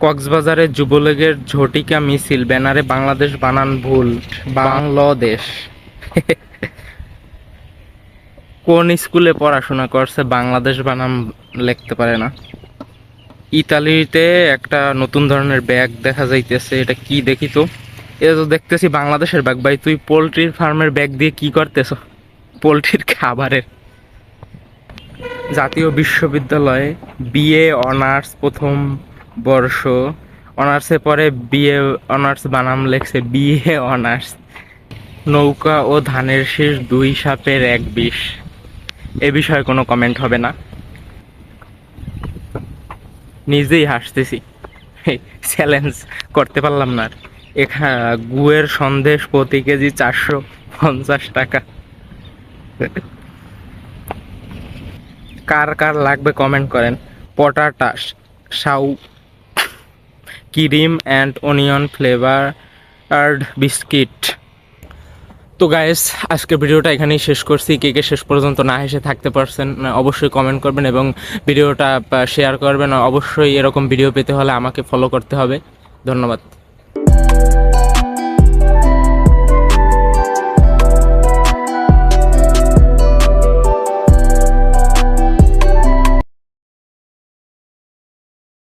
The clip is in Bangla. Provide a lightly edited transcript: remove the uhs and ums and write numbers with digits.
কক্সবাজারে যুবলীগের ঝটিকা মিছিল, ব্যানারে বাংলাদেশ বানান ভুল, বাংলাদেশ। কোন স্কুলে পড়াশোনা করছে বাংলাদেশ বানান লিখতে পারে না? ইতালিতে একটা নতুন ধরনের ব্যাগ দেখা যাইতেছে, এটা কি দেখি তো। এটা তো দেখতেছি বাংলাদেশের ব্যাগ। ভাই তুই পোল্ট্রির ফার্মের ব্যাগ দিয়ে কি করতেছ? পোল্ট্রির খাবারের। জাতীয় বিশ্ববিদ্যালয়ে বিএ অনার্স প্রথম বর্ষ, অনার্সে পরে বিএ অনার্স বানাম লেখছে বিএ অনার্স। নৌকা ও ধানের শীষ দুই সাপের এক বিষ। এ বিষয়ে কোনো কমেন্ট হবে না। নিজেই হাসতেছি, চ্যালেঞ্জ করতে পারলাম না। এখানে গুয়ের সন্দেশ প্রতি কেজি 450 টাকা। কার কার লাগবে কমেন্ট করেন। Potato sour cream and onion flavoured biscuit. তো গাইস, আজকের ভিডিওটা এখানেই শেষ করছি। কে কে শেষ পর্যন্ত না হেসে থাকতে পারছেন অবশ্যই কমেন্ট করবেন এবং ভিডিওটা শেয়ার করবেন। অবশ্যই এরকম ভিডিও পেতে হলে আমাকে ফলো করতে হবে। ধন্যবাদ।